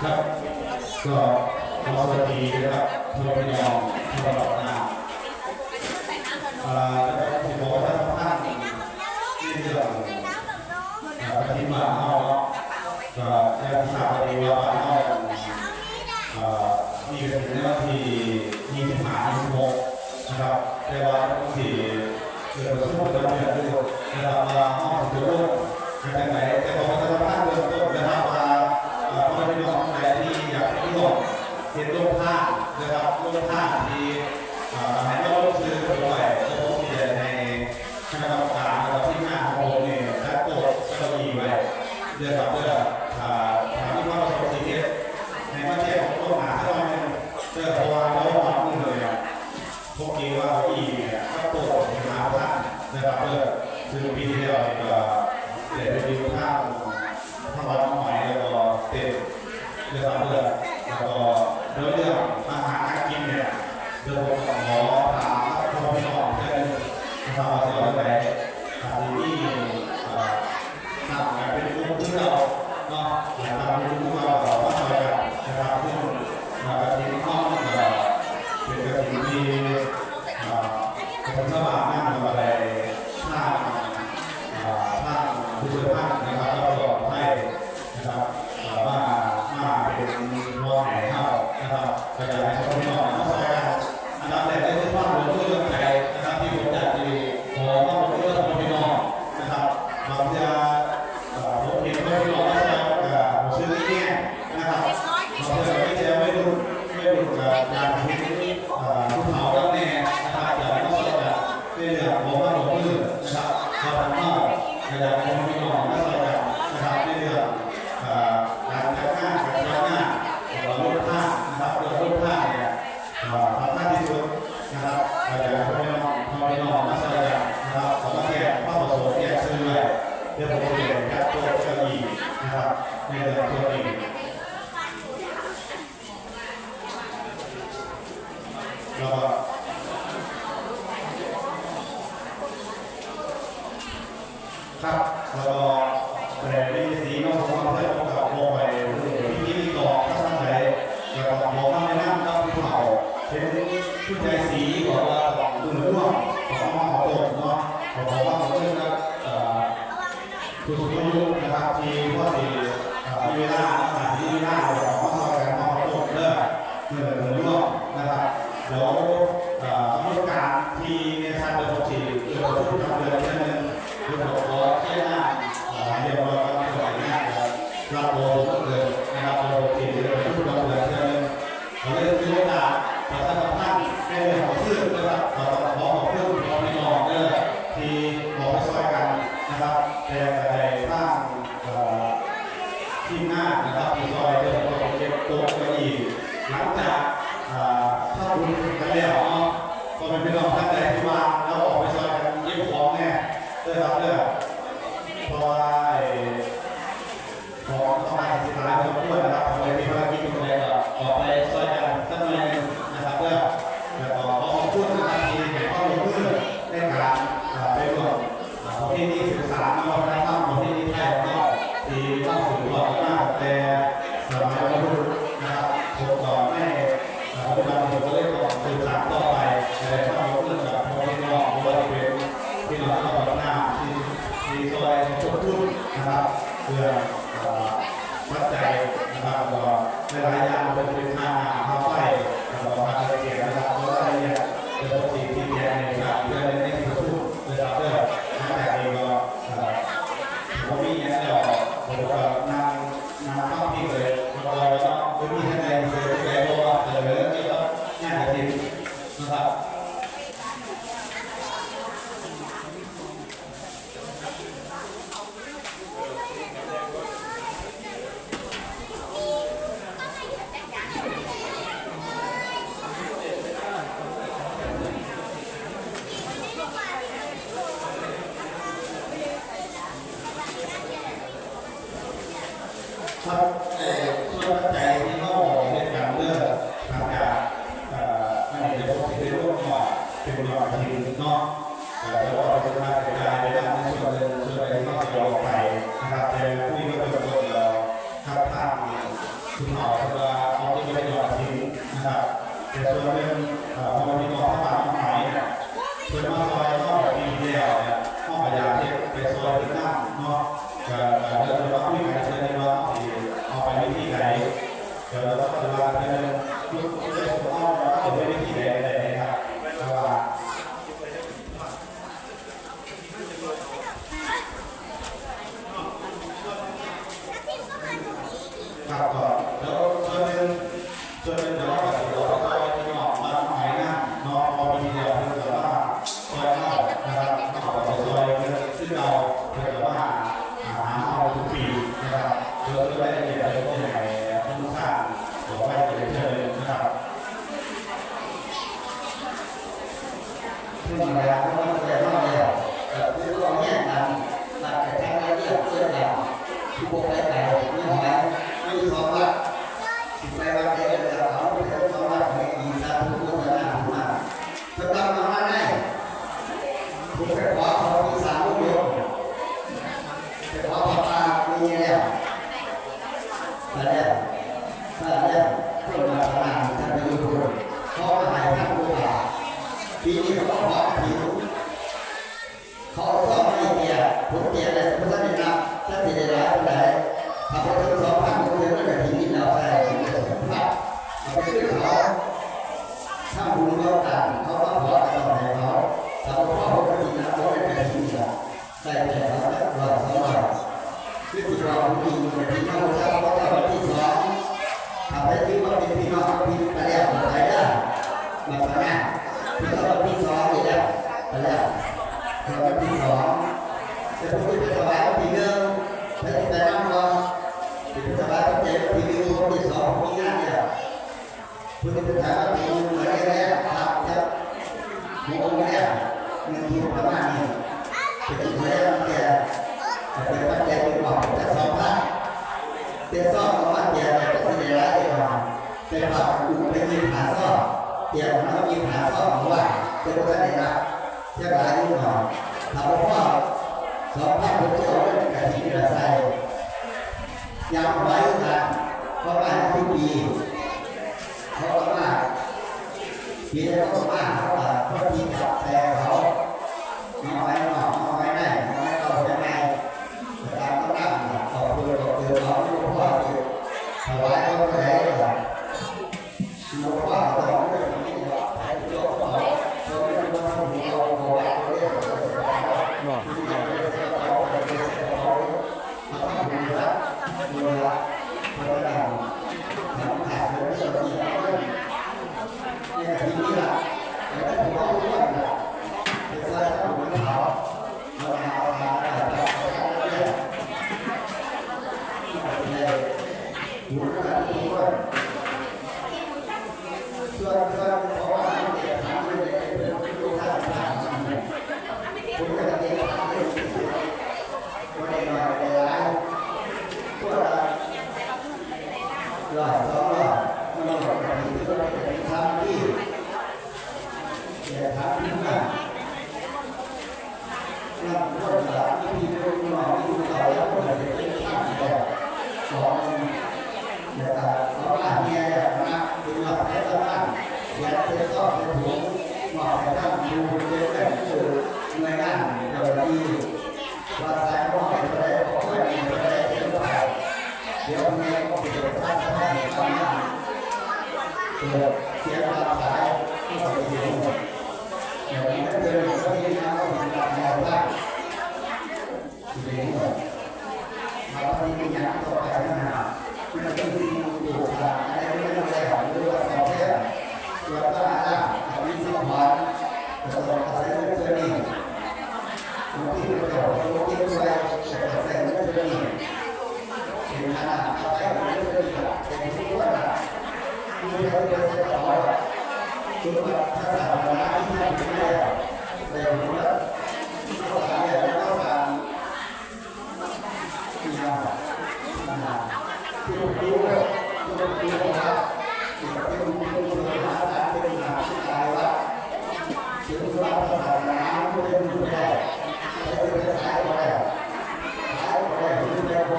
ครับก็ขอสวัสดีนะครับทุกท่านยอมทุกท่านรับหน้าที่บอกว่าท่านที่เรื่องปฏิบัติเอาก็ได้พิจารณาดีว่าเอามีเป็นเรื่องที่25-26นะครับแต่ว่าที่เกิดขึ้นในวันนี้ด้วยนะครับว่าห้องตัวลูกเป็นไหนแต่บอกว่าท่านเริ่มต้นนะครับว่าพ่อพี่น้องใครที่อยากที่บอกเห็นโลกท่านะครับโลกท่าที่หายว่าโลกคือด้วยจะพบที่ในคณะกรรมการนะครับที่5ของผมเนี่ยได้โปรดเก้าอี้ไว้เพื่อถามที่ว่าเราสอบCTSในประเทศของโลกหนาถ้าเราเจอเพราะว่าเราหวังเลยพวกนี้ว่าอีเนี่ยก็โปรดมาท่านนะครับเพื่อคือปีที่แล้วก็เดี๋ยวไปดูท่าทำวันใหม่แล้วก็เต็มเรื่องแล้วก็เรื่องอาหารกินเนี่ยเดี๋ยวผมขอถามพ่อพี่น้องเพื่อนนะครับว่าจะเอาไปที่ทำงานเป็นกลุ่มที่เราเนาะทำเป็นกลุ่มเราต่อว่าอะไรกันนะครับซึ่งกระถิ่นข้อเป็นกระถิ่นที่คนสมัครนั่งทำอะไรท่าผู้ช่วยท่านนะครับแล้วก็ให้นะครับมาเป็นรองไหนเข้านะครับกระจายให้พี่น้องเข้าใจกันอันดับแรกได้คือภาพรวมเรื่องใจนะครับที่ผมจัดดีขอภาพรวมเรื่องพี่น้องนะครับบางทีผมเห็นพี่น้องแล้วผมซื้อนี่เนี่ยนะครับบางทีไม่เจอไม่รู้การเห็นภูเขาแล้วแน่นะครับอย่างนั้นก็จะเป็นเรื่องของภาพรวมเรื่องนะครับเราทำมากกระจายให้พี่น้องแล้วก็นะครับในเรื่องการจัดงานรูปภาพนะครับรูปภาพเนี่ยทำหน้าที่สุดนะครับอยากให้พี่น้องนักแสดงนะครับสามารถแก้ภาพประสบแก้ซื้อเลยเพื่อผมจะได้จัดตัวเก้าอี้นะครับในเรื่องตัวนี้แล้วก็ครับแล้วก็แต่ในสีน้องผมเพื่อนกับโมไปที่นี่ต่อถ้าท่านใดอยากบอกคำแนะนำกับผู้เฒ่าเป็นผู้ใจสีบอกว่าตื่นร่วมขอมาขอตกเนาะขอว่าขอเรื่องนะผู้สูงอายุนะครับที่ว่าที่เวลาที่เวลาเราขอมาสอนกันมาขอตกเลิกตื่นร่วมนะครับเดี๋ยวมีการที่ในชาติเดิมที่เกิดขึ้นทำเดือนที่นึงคือขอแค่หน้าเรียกว่าสมัยหน้าเราโตเลยนะครับเราที่เรื่องทุกเราเลยเรื่องเราเรื่องที่โอกาสเราสร้างท่านในเรื่องของชื่อนะครับเราขอของเพื่อนของพี่น้องที่ขอไปช่วยกันนะครับแต่ในสร้างที่หน้านะครับที่ซอยเรื่องของเก็บตัวก็อีกหลังจากถ้าคุณกันแล้วเนาะก็เป็นพี่น้องท่านใดที่มาแล้วออกไปช่วยกันเย็บของแน่ครับเพราะว่าของต้องมาสินค้าเพิ่มด้วยนะครับทำไมมีภารกิจตรงไหนก็ออกไปช่วยกันสักหน่อยนะครับเพื่อขอขอบคุณนะครับที่ให้ข้อมูลเพื่อในการไปร่วมของที่นี่ศึกษาวัฒนธรรมของที่นี่ไทยก็ที่ต้องสืบทอดมากแต่สมัยวัยรุ่นนะครับผมก็ไม่ปัจจุบันผมก็เลยต้องศึกษาต่อไปในข้อมูลเรื่องกับพวกพี่น้องว่าจะเป็นที่เราต้องพัฒนาที่ซอยทุกทุนนะครับเพื่อวัดใจนะครับก็ในหลายอย่างเป็นทางเข้าไปแล้วก็มาเกี่ยวนะครับเพราะว่าเนี่ยเป็นสิ่งที่แย่ในการเพื่อในที่ทุกนะครับเพื่อแต่เองก็ผมมีอย่างเดียวผมก็นั่งเข้าที่เลยแล้วก็ผมมีท่านใดเคยไปบอกว่าที่ก็งานกระถิ่นนะครับ ครับส่วนปัจจัยที่เขาในการเลือกทางการอันนี้จะต้องเป็นเรื่องว่าเป็นบริวารทีมเนาะแต่ว่าเราจะมาเป็นการในด้านในส่วนหนึ่งส่วนใดก็จะออกไปนะครับแต่ผู้ที่ก็เป็นคนทับทางคุณหมอจะเอาที่เป็นบริวารทีมนะครับแต่ส่วนหนึ่งพอมีตัวเข้ามาใหม่ส่วนมาซอยก็ปีเดียวเนี่ยห้องพยาที่เป็นซอยที่นั่งเนาะเดี๋ยวเราคุยกันเชิญในว่าเอาไปวิธีไหนเดี๋ยวเราต้องดูว่าเป็นยุคที่จะเอาไปวิธีไหนนะครับเพราะว่าครับก็แล้วส่วนหนึ่งเดี๋ยวเราจะซอยที่ออกมาหมายหน้าเนาะพอมีเดียวคือแบบว่าซอยเข้านะครับเอาไปซอยซึ่งเราคือแบบว่าเอาทุกปีนะครับเพื่อได้เรียนรู้ที่ไหนทุกท่านขอไปเรียนเชิญนะครับคือเวลาเขาเรียนมาแล้วคือเราเนี่ยกันหลักแต่แท้เรียนเพื่อแล้วที่พวกไปแต่ไม่หายไม่สอบว่าไปว่าเรียนแล้วเขาไม่ได้สอบว่าไม่ดีสาธุพุทธนามาจะทำมาได้คุณไปขอเขาที่สามลูกเดียวไปขอพระตามีแล้วแต่แล้วคนมาทำงานท่านไปดูคนเขาหายท่านผู้ว่าปีนี้เขาขอผิวเขาต้องให้เกียรติผมเกียรติเลยพระท่านได้รับท่านที่ได้รับคนใดถ้าพระท่านสอบผ่านผมเรียนไม่ได้ทีนี้เราใส่พระเอาไปขึ้นเขาถ้าบุญเขาต่างเขาก็ขอต่อให้เขาถ้าพ่อเขาก็ทีนั้นเขาไม่ได้ทีนี้ใส่แต่เขาเราคือที่เราดีในที่เขาจะเขาจะวันที่สองทำให้ที่ว่าเป็นพี่น้องพี่ไปแล้วไปได้มาทำงานที่เราวันที่สองนี่แล้วไปแล้ววันที่สองจะพูดเป็นสบายวันที่หนึ่งไปนั่งรอเป็นสบายวันที่วันที่หนึ่งวันที่สองมีงานเนี่ยพูดเป็นสบายวันที่หนึ่งมาได้แล้วครับจะมีองค์เนี่ยมีที่ประมาณนี้เป็นที่แล้วเนี่ยเป็นปัจจัยที่บอกจะสอบผ่านเป็นสอบของปัจจัยในที่ในร้านที่ว่าเป็นแบบเป็นมีผาสอบเดี๋ยวมันมีผาสอบของว่าเป็นตัวไหนนะจะร้านนี้หน่อยถ้าบอกว่าสอบผ่านผมจะเอาเรื่องการที่จะใส่ยาวไว้กันเพราะว่าทุกปีเพราะว่าปีนี้ก็มาเพราะว่าพอดีกับแต่เขาเอาไว้หน่อยเอาไว้ได้เอาไว้เราจะไงตามต้องการต่อตัวเราลูกพ่อที่ถวายเขาไปแล้วลูกพ่อเราต้องไม่มีอะไรลูกพ่อเราไม่ต้องมามีเราถวายเขาเรียกว่าที่เราไม่ได้เราไม่ได้เราเราต้องดูแลดูแลพัฒนาทำผ่านเรื่องสติเนี่ยทีนี้ล่ะแล้วก็ผมก็รู้ว่าเป็นสายของเขาเราเอามาดูกันทุกคนส่วนเพราะว่าเด็กทำไม่ได้เป็นผู้ทำผ่านผมก็จะเด็กทำไม่ได้ไม่ได้มาไม่ได้พวกเราหล่อสองหล่อมันหล่อแบบนี้ก็เป็นทำที่เด็กทำที่มาเราพวกเราที่ดูหล่อที่ดูหล่อแล้วคนจะเป็นทำแบบสองนะครับเพราะว่าเนี่ยนะคือเราใช้ตลาดอยากจะสอบเป็นถุงหมอกให้ท่านดูเยอะแบบคือหน่วยงานเจ้าหน้าที่ว่าสายหมอกจะได้ขอให้มีจะได้เชื่อไปเดี๋ยวนี้ก็จะท่านทำให้ทำงานเกิดเสียงรับสายก็จะอยู่อย่างนี้ก็จะมีก็มีน้ำก็มีการมองว่าที่นี่เราที่มีอย่างต่อไปนะมันจะมีอยู่อะไรไม่รู้อะไรของเรื่องของแท้แล้วก็มีสิ่งของแต่ต้องอาศัยเรื่องนี้บางทีเราจะต้องคิดด้วยแต่อาศัยเรื่องนี้เป็นขนาดอะไรเรื่องนี้เป็นทุกวันที่เราจะต้องคือว่าถ้าสามารถที่จะทำได้ในหัวก็ทำได้แล้วก็ทำที่ยาว ที่รู้ที่รู้นะครับที่เป็นหาการเป็นหาสุดท้ายว่าถึงว่าศาสนาไม่ได้ดูแลไม่ได้ขายไปขายไปดูแลไป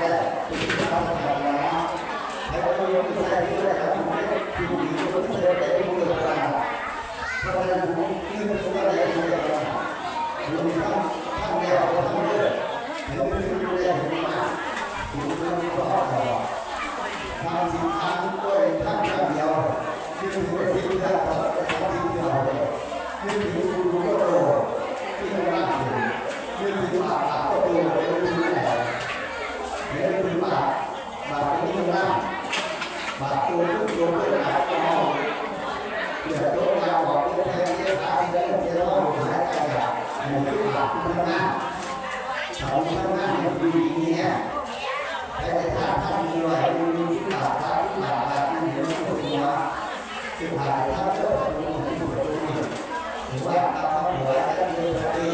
ถึงว่าศาสนาให้เรายกใจที่ได้ทำให้ที่ดีก็เสียใจที่ไม่ได้เพราะฉะนั้นนี่เป็นสิ่งที่เราต้องทำเราทำแล้วเราทำเลยเห็นเป็นสิ่งที่เราทำมาถึงเราไม่ต้องทำทำสิ่งทำด้วยทำอย่างเดียวที่เป็นสิ่งที่เราทำเป็นสิ่งที่เราเนี่ยนี่คือรู้ก็โตที่เราทำอยู่นี่คือว่าก็โตเป็นสิ่งที่ไหนนี่คือว่าบาปที่เราทำบาปตัวทุกตัวเป็นบาปก็มองเดี๋ยวตัวเราบอกที่แท้ที่ตายแล้วจะต้องหายใจอันนี้คือบาปที่ทำงานเขาทำงานดีเนี่ยให้ได้ทำดีไว้มีบาปบาปที่เห็นตัวนี้สุดท้ายถ้าเจอตัวนี้ตัวนี้หรือว่าเอาหัวจะเจอตัวนี้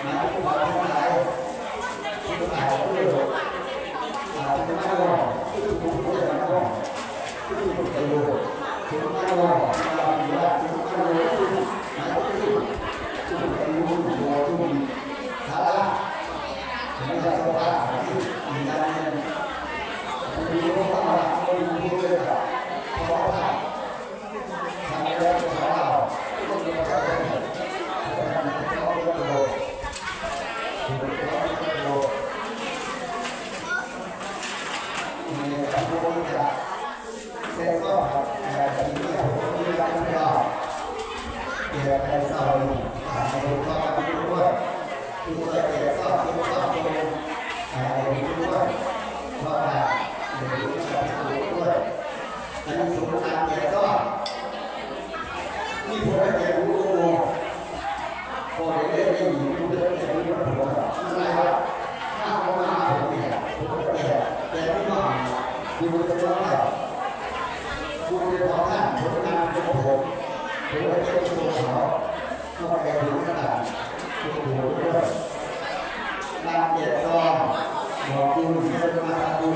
มาที่ความทั้งหลายสุดท้ายก็เลยอาจจะไม่รอดที่ถูกพูดจะไม่รอดที่ถูกจะรู้ถึงไม่รอดเราดีว่าถึงไม่รอดหมายถึงถูกจะรู้หัวถูกสาระถึงจะสบายที่มีการเงินมีโอกาสมีผู้เลือกเพราะว่าทำแล้วของเราต้องมีการเงินต้องมีการเงินมีการพูดกันเส้นก็ทีนี้ผมมีการพูดกันเกี่ยวกับเราทำให้รู้ว่าพูดด้วยที่จะเกี่ยวกับที่ว่าพูดด้วยเพราะว่าเดี๋ยวจะพูดด้วยอันนี้สมการเกี่ยวกับที่ผมจะรู้พอได้ยินรู้ได้ยินรู้ว่าผมอะไรครับถ้าเขามาผมเนี่ยผมก็แต่ที่น้องดูจะร้องแบบดูจะร้องท่านผลงานของผมก็จะเป็นตัวเขาก็ไปดูขนาดดูด้วยการเก็บซองบอกดูเพื่อนมาดู